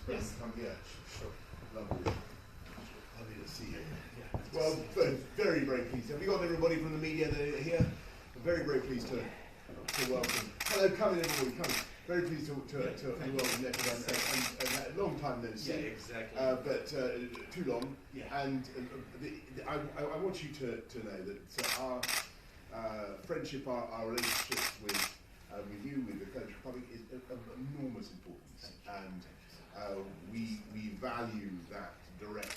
Yes. Yeah, sure. Lovely. Lovely to see you. Yeah. Well, very, very pleased. Have we got everybody from the media that are here? Very, very pleased to welcome. Hello, come in everybody, come in. Very pleased to welcome Nick and a long time no see. Yeah, exactly. But too long. Yeah. And I want you to know that our friendship, our relationship with you, with the French Republic, is of enormous importance, and we value that direct